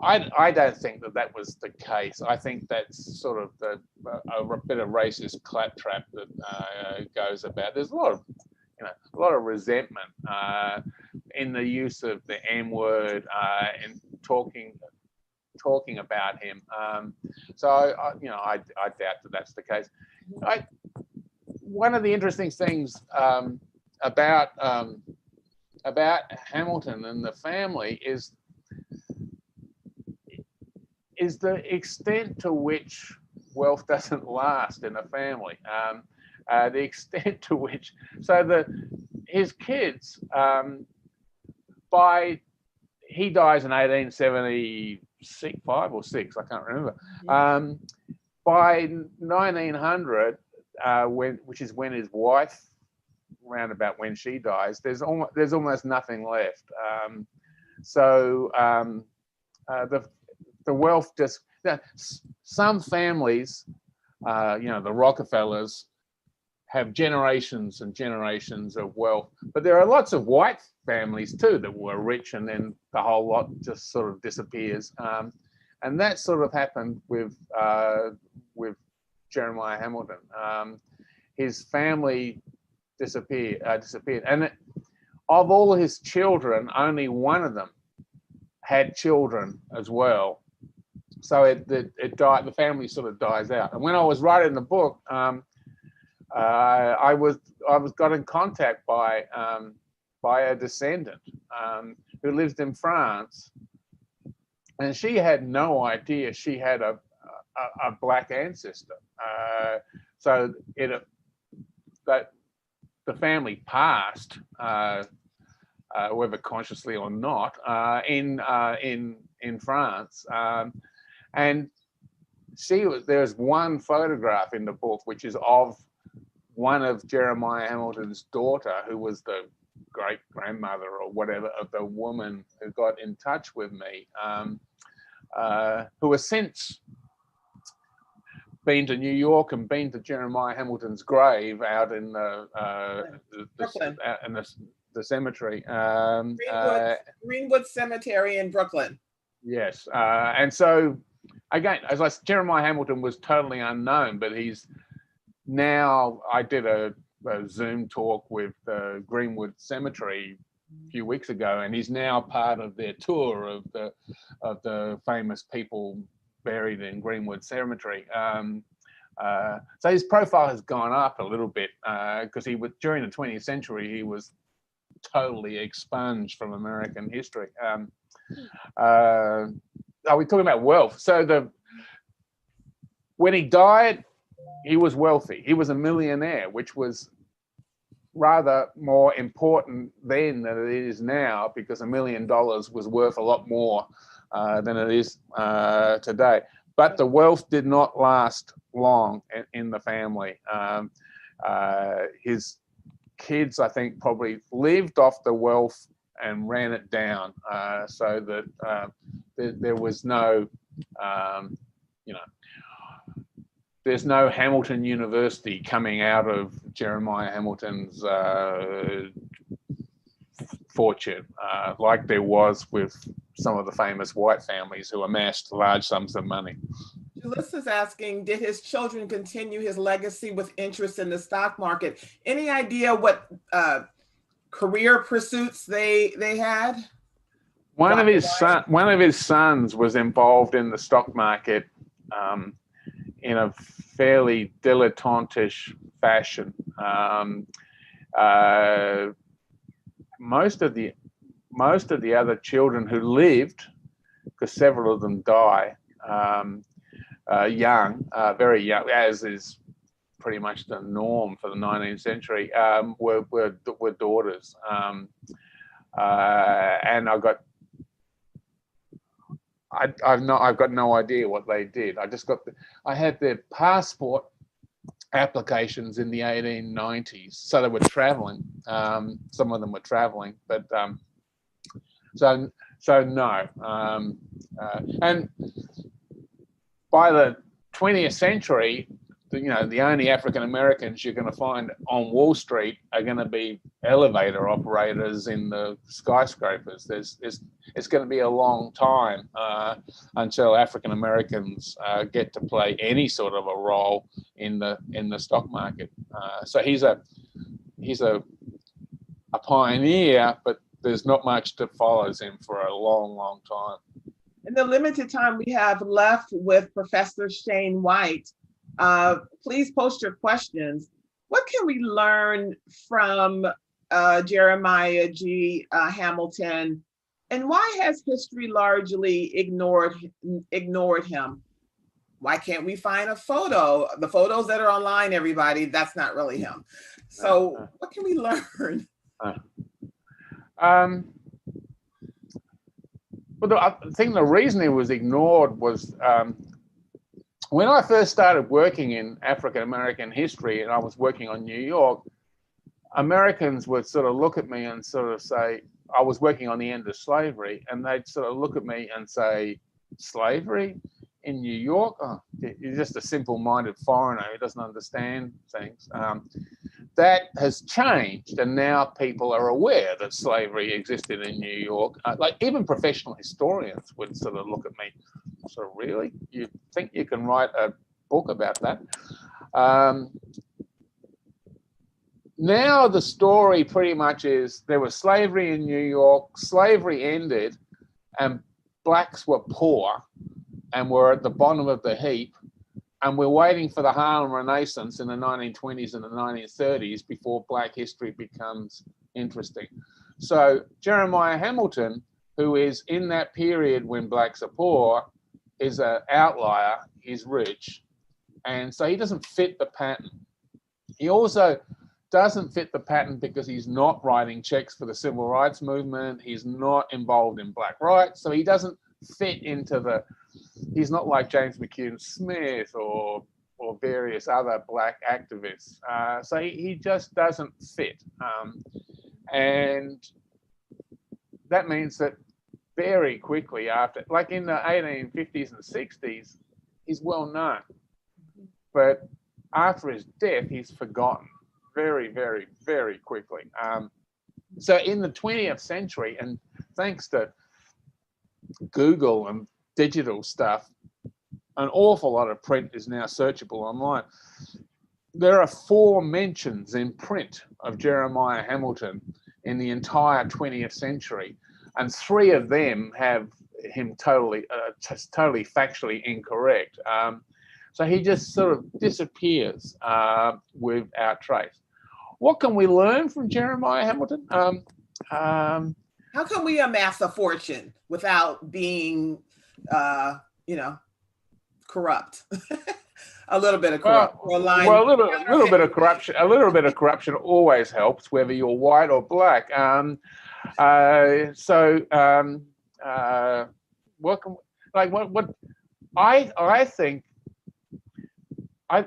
I don't think that was the case. I think that's sort of a bit of racist claptrap that goes about. There's a lot of resentment in the use of the M-word and talking about him. So I doubt that that's the case. One of the interesting things about Hamilton and the family is the extent to which wealth doesn't last in a family. The extent to which, his kids, he dies in 1875 or 6, I can't remember. By 1900, which is when his wife, round about when she dies, there's almost nothing left. The wealth just, some families, the Rockefellers, have generations and generations of wealth, but there are lots of white families too that were rich, and then the whole lot just sort of disappears. And that sort of happened with Jeremiah Hamilton. His family disappeared, and of all his children, only one of them had children as well. So it died. The family sort of dies out. And when I was writing the book, I got in contact by a descendant who lived in France, and she had no idea she had a black ancestor. So that the family passed, whether consciously or not, in France, and there's one photograph in the book which is of one of Jeremiah Hamilton's daughter, who was the great grandmother or whatever of the woman who got in touch with me, who has since been to New York and been to Jeremiah Hamilton's grave out in the cemetery.
Greenwood Cemetery in Brooklyn.
Yes, and so again, Jeremiah Hamilton was totally unknown, but he's now. I did a Zoom talk with Greenwood Cemetery a few weeks ago, and he's now part of their tour of the famous people buried in Greenwood Cemetery. So his profile has gone up a little bit because during the 20th century he was totally expunged from American history. Are we talking about wealth? So when he died, he was wealthy. He was a millionaire, which was rather more important then than it is now, because $1 million was worth a lot more than it is today. But the wealth did not last long in the family. His kids, I think, probably lived off the wealth and ran it down, so that there was no, there's no Hamilton University coming out of Jeremiah Hamilton's fortune, like there was with some of the famous white families who amassed large sums of money.
Melissa's asking, did his children continue his legacy with interest in the stock market? Any idea what career pursuits they had?
One of his sons was involved in the stock market in a fairly dilettantish fashion. Most of the other children who lived, because several of them die young, very young, as is pretty much the norm for the 19th century, were daughters. And I've got no idea what they did. I had their passport applications in the 1890s, so they were traveling. Some of them were traveling, but so no. And by the 20th century, the only African Americans you're going to find on Wall Street are going to be elevator operators in the skyscrapers. It's going to be a long time until African Americans get to play any sort of a role in the stock market. So he's a pioneer, but there's not much that follows him for a long, long time.
In the limited time we have left with Professor Shane White, please post your questions. What can we learn from Jeremiah G. Hamilton, and why has history largely ignored him? Why can't we find a photo? The photos that are online, everybody, that's not really him. So what can we learn?
Well, I think the reason it was ignored was when I first started working in African American history, and I was working on New York, Americans would sort of look at me and sort of say, I was working on the end of slavery, and they'd sort of look at me and say, slavery in New York? Oh, you're just a simple-minded foreigner who doesn't understand things. That has changed, and now people are aware that slavery existed in New York. Like even professional historians would sort of look at me, sort of, really? You think you can write a book about that? Now the story pretty much is there was slavery in New York, slavery ended, and blacks were poor and were at the bottom of the heap, and we're waiting for the Harlem Renaissance in the 1920s and the 1930s before black history becomes interesting. So Jeremiah Hamilton, who is in that period when blacks are poor, is an outlier, he's rich, and so he doesn't fit the pattern. He also doesn't fit the pattern because he's not writing checks for the civil rights movement, he's not involved in black rights, so he doesn't fit into he's not like James McCune Smith or various other black activists. So he just doesn't fit. And that means that very quickly after, like in the 1850s and 60s, he's well known. But after his death, he's forgotten very, very, very quickly. So in the 20th century, and thanks to Google and digital stuff, an awful lot of print is now searchable online. There are 4 mentions in print of Jeremiah Hamilton in the entire 20th century, and 3 of them have him totally factually incorrect. So he just sort of disappears without trace. What can we learn from Jeremiah Hamilton?
How can we amass a fortune without being, corrupt? A little bit of
Well,
corruption. Or line
well, a little bit of corruption. A little bit of corruption always helps, whether you're white or black. What can, like what I think I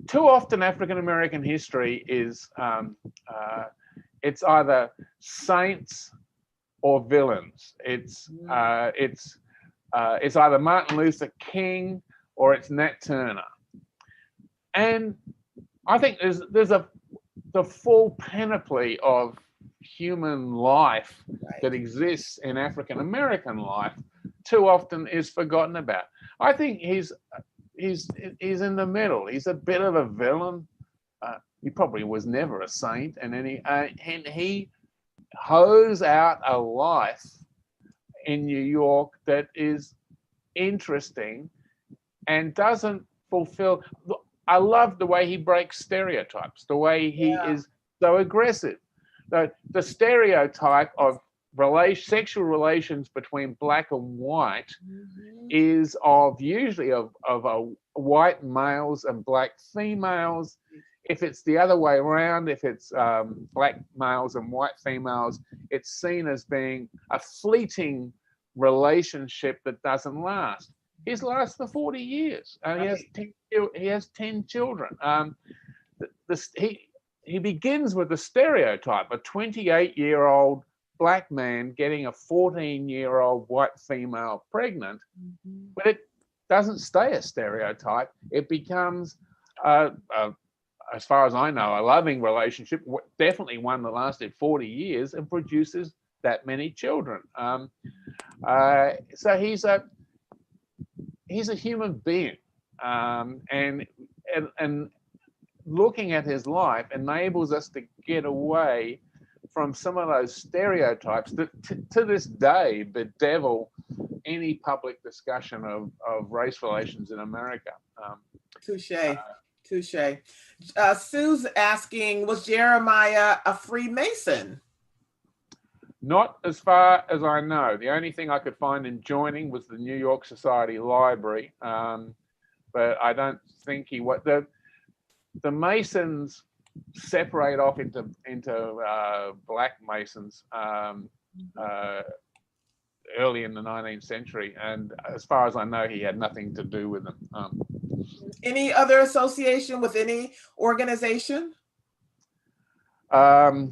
too often African American history is it's either saints or villains. It's either Martin Luther King or it's Nat Turner. And I think there's the full panoply of human life that exists in African American life too often is forgotten about. I think he's in the middle. He's a bit of a villain. He probably was never a saint, and he hoes out a life in New York that is interesting and doesn't fulfill. I love the way he breaks stereotypes, the way he is so aggressive. The stereotype of sexual relations between black and white is usually of white males and black females. If it's the other way around, if it's black males and white females, it's seen as being a fleeting relationship that doesn't last. His lasts for 40 years, and he has 10 children. He begins with a stereotype: a 28-year-old black man getting a 14-year-old white female pregnant, but it doesn't stay a stereotype. It becomes, as far as I know, a loving relationship, definitely one that lasted 40 years and produces that many children. So he's a human being, and looking at his life enables us to get away from some of those stereotypes that to this day bedevil any public discussion of race relations in America.
Touche. Sue's asking, was Jeremiah a Freemason?
Not as far as I know. The only thing I could find in joining was the New York Society Library, but I don't think he was. The Masons separate off into black Masons early in the 19th century, and as far as I know, he had nothing to do with them.
Any other association with any organization?
No.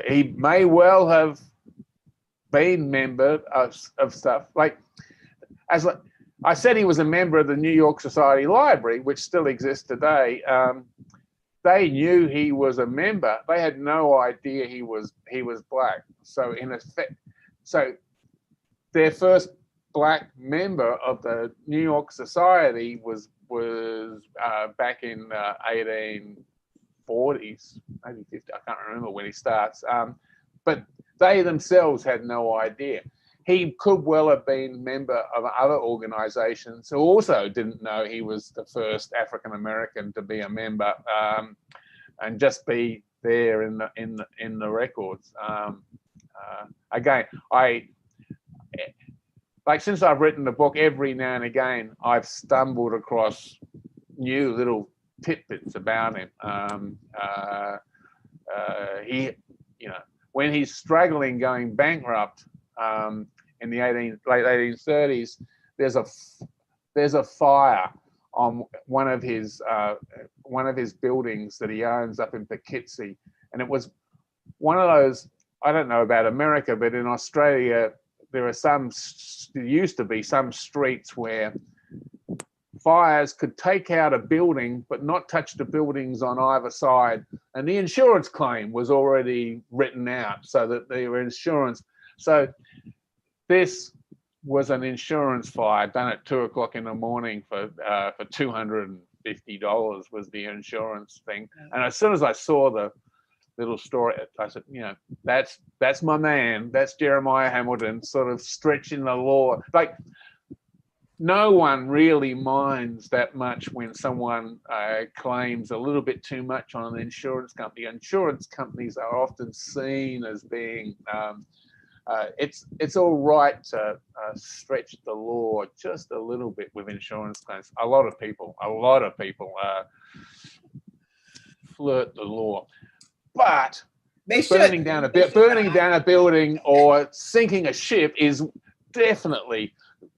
He may well have been member of stuff. Like, as I said, he was a member of the New York Society Library, which still exists today. They knew he was a member. They had no idea he was black. So in effect, their first black member of the New York Society was back in 1840s, maybe 50. I can't remember when he starts. But they themselves had no idea. He could well have been a member of other organizations who also didn't know he was the first African American to be a member, and just be there in the records. Again, since I've written the book, every now and again I've stumbled across new little tidbits about him. When he's struggling, going bankrupt, in the late 1830s, there's a fire on one of his buildings that he owns up in Poughkeepsie, and it was one of those. I don't know about America, but in Australia there used to be some streets where fires could take out a building but not touch the buildings on either side, and the insurance claim was already written out so that their insurance. So this was an insurance fire done at 2 o'clock in the morning for $250 was the insurance thing. And as soon as I saw the little story, I said, that's my man. That's Jeremiah Hamilton, sort of stretching the law. Like, no one really minds that much when someone claims a little bit too much on an insurance company. Insurance companies are often seen as being it's all right to stretch the law just a little bit with insurance claims. A lot of people flirt the law, but
They
burning down a building or sinking a ship is definitely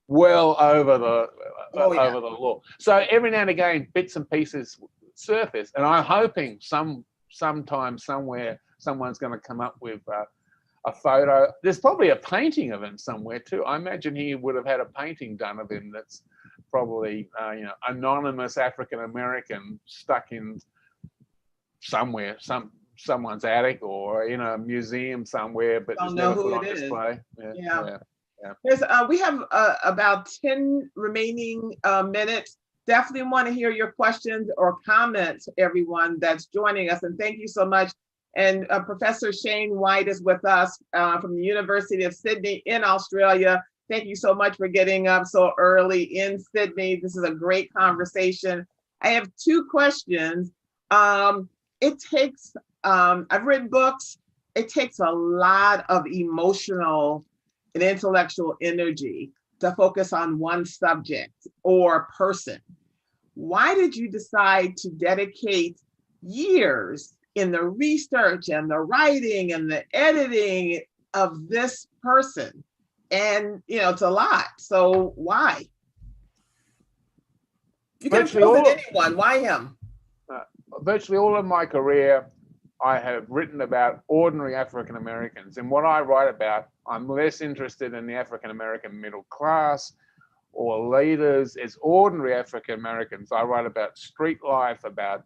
well over the over the law. So every now and again, bits and pieces surface, and I'm hoping sometime somewhere someone's going to come up with a photo. There's probably a painting of him somewhere too. I imagine he would have had a painting done of him that's probably anonymous African American stuck in somewhere, someone's attic or in a museum somewhere, but it's never put on display. Yeah.
There's, we have about 10 remaining minutes. Definitely want to hear your questions or comments, everyone that's joining us. And thank you so much. And Professor Shane White is with us from the University of Sydney in Australia. Thank you so much for getting up so early in Sydney. This is a great conversation. I have two questions. It takes, I've written books. It takes a lot of emotional and intellectual energy to focus on one subject or person. Why did you decide to dedicate years in the research and the writing and the editing of this person? And it's a lot. So why? You can choose anyone. Why him?
Virtually all of my career, I have written about ordinary African Americans. And what I write about, I'm less interested in the African American middle class or leaders. It's ordinary African Americans. I write about street life, about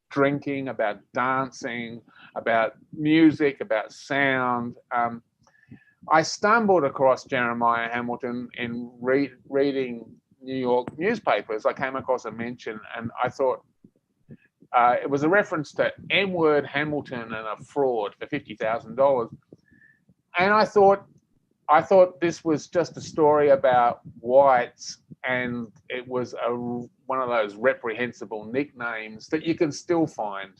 drinking, about dancing, about music, about sound. I stumbled across Jeremiah Hamilton in reading New York newspapers. I came across a mention and I thought, it was a reference to N-word Hamilton and a fraud for $50,000. And I thought this was just a story about whites, and it was one of those reprehensible nicknames that you can still find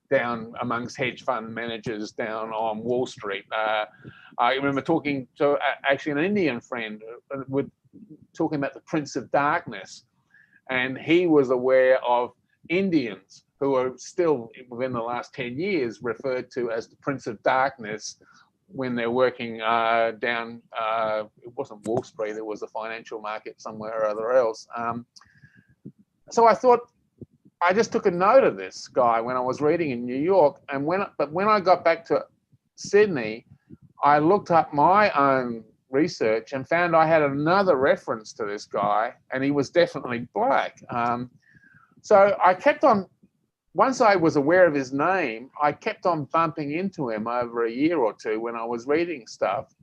down amongst hedge fund managers down on Wall Street. I remember talking to actually an Indian friend talking about the Prince of Darkness, and he was aware of Indians who are still within the last 10 years referred to as the Prince of Darkness when they're working down, it wasn't Wall Street, it was a financial market somewhere or other else. So I thought, I just took a note of this guy when I was reading in New York, and when I got back to Sydney, I looked up my own research and found I had another reference to this guy, and he was definitely black. So I kept on, once I was aware of his name, I kept on bumping into him over a year or two when I was reading stuff.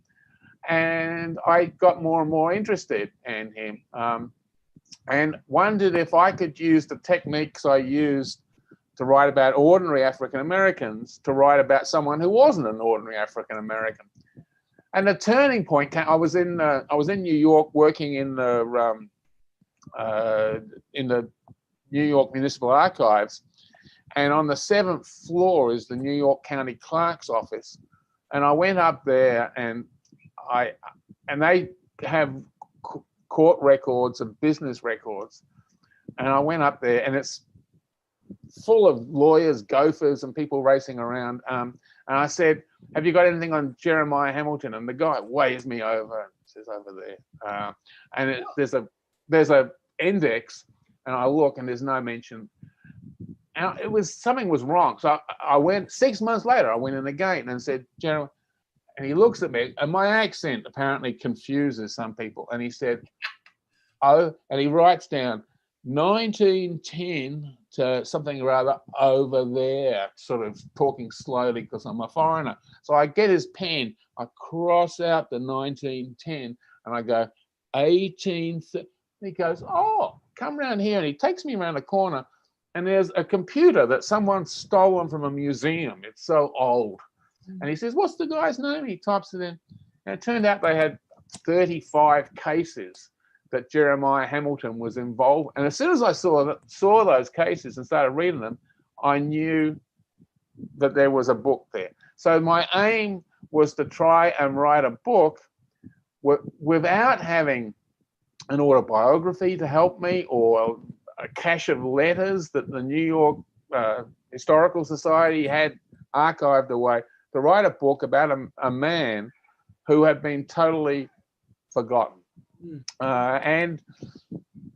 And I got more and more interested in him and wondered if I could use the techniques I used to write about ordinary African Americans to write about someone who wasn't an ordinary African American. And the turning point came, I was in New York working in the New York Municipal Archives. And on the 7th floor is the New York County Clerk's office. And I went up there and they have court records and business records. And I went up there and it's full of lawyers, gophers and people racing around. And I said, have you got anything on Jeremiah Hamilton? And the guy waves me over and says, over there. And there's a index and I look and there's no mention. And something was wrong. So I went 6 months later, I went in again and said, Jeremiah, and he looks at me and my accent apparently confuses some people. And he said, oh, and he writes down 1910 to something or other over there, sort of talking slowly because I'm a foreigner. So I get his pen, I cross out the 1910 and I go 18. He goes, oh, come around here. And he takes me around the corner and there's a computer that someone's stolen from a museum. It's so old. And he says, what's the guy's name? He types it in. And it turned out they had 35 cases that Jeremiah Hamilton was involved. And as soon as I saw those cases and started reading them, I knew that there was a book there. So my aim was to try and write a book without having an autobiography to help me or a cache of letters that the New York Historical Society had archived away, to write a book about a man who had been totally forgotten. And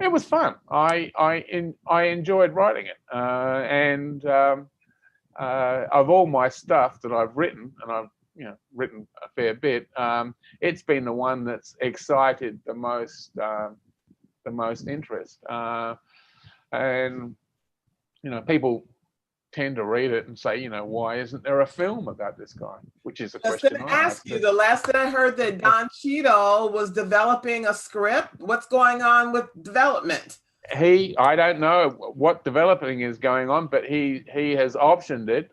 it was fun. I enjoyed writing it. And of all my stuff that I've written, and I've written a fair bit, it's been the one that's excited the most interest. And people tend to read it and say, why isn't there a film about this guy? Which is a question I
ask you. The last that I heard that Don Cheadle was developing a script. What's going on with development?
I don't know what developing is going on, but he has optioned it,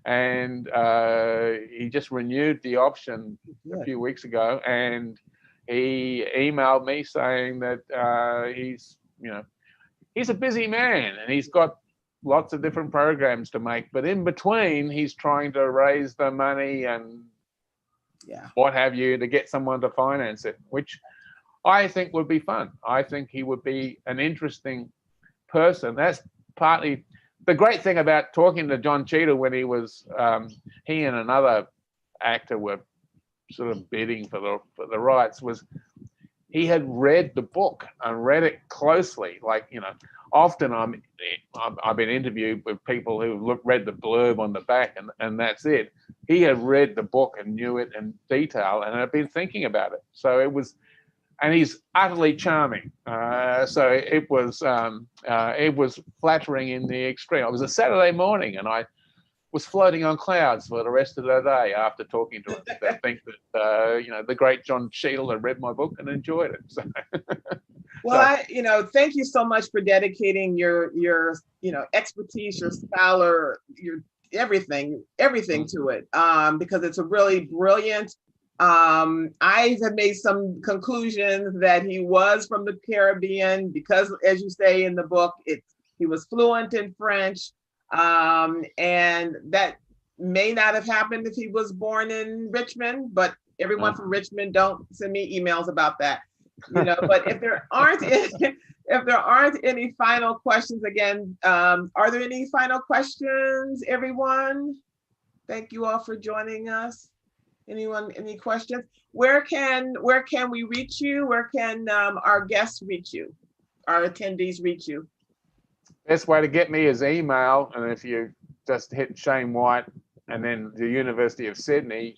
and he just renewed the option a few weeks ago, and he emailed me saying that he's a busy man and he's got lots of different programs to make, but in between he's trying to raise the money and what have you to get someone to finance it, which I think would be fun. I think he would be an interesting person. That's partly the great thing about talking to John Cheadle when he was, he and another actor were sort of bidding for the rights, was he had read the book and read it closely. Like, often I've been interviewed with people who read the blurb on the back and that's it. He had read the book and knew it in detail and had been thinking about it. So it was, and he's utterly charming. So it was flattering in the extreme. It was a Saturday morning and I was floating on clouds for the rest of the day after talking to him. I think that, the great John Cheadle had read my book and enjoyed it. So.
Well, thank you so much for dedicating your expertise, your scholar, your everything to it, because it's a really brilliant. I have made some conclusions that he was from the Caribbean because, as you say in the book, he was fluent in French, and that may not have happened if he was born in Richmond. But everyone from Richmond, don't send me emails about that. But if there aren't any final questions, again, are there any final questions, everyone? Thank you all for joining us. Anyone, any questions? Where can we reach you? Where can our guests reach you? Our attendees reach you?
Best way to get me is email, and if you just hit Shane White and then the University of Sydney,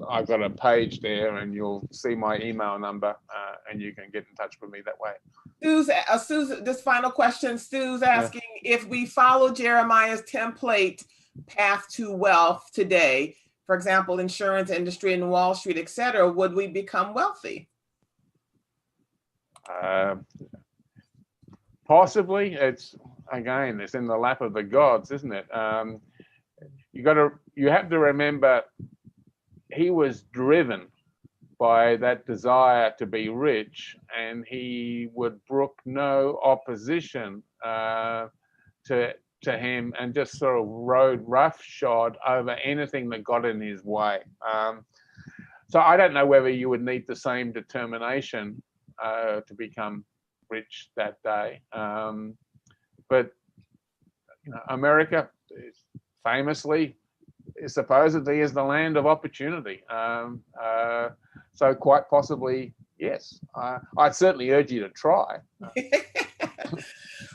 I've got a page there and you'll see my email number and you can get in touch with me that way.
Sue's, this final question, Sue's asking, if we follow Jeremiah's template path to wealth today, for example, insurance industry and Wall Street, et cetera, would we become wealthy?
Possibly. It's in the lap of the gods, isn't it? You have to remember, he was driven by that desire to be rich, and he would brook no opposition to him, and just sort of rode roughshod over anything that got in his way. So I don't know whether you would need the same determination to become rich that day. But America famously supposedly is the land of opportunity. So quite possibly, yes. I'd certainly urge you to try.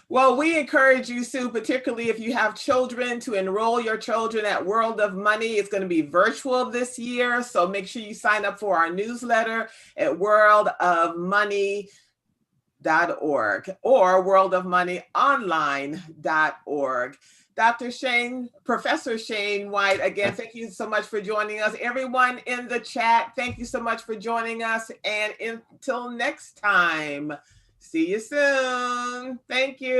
Well, we encourage you, Sue, particularly if you have children, to enroll your children at World of Money. It's going to be virtual this year, so make sure you sign up for our newsletter at worldofmoney.org or worldofmoneyonline.org. Professor Shane White, again, thank you so much for joining us. Everyone in the chat, thank you so much for joining us. And until next time, see you soon. Thank you.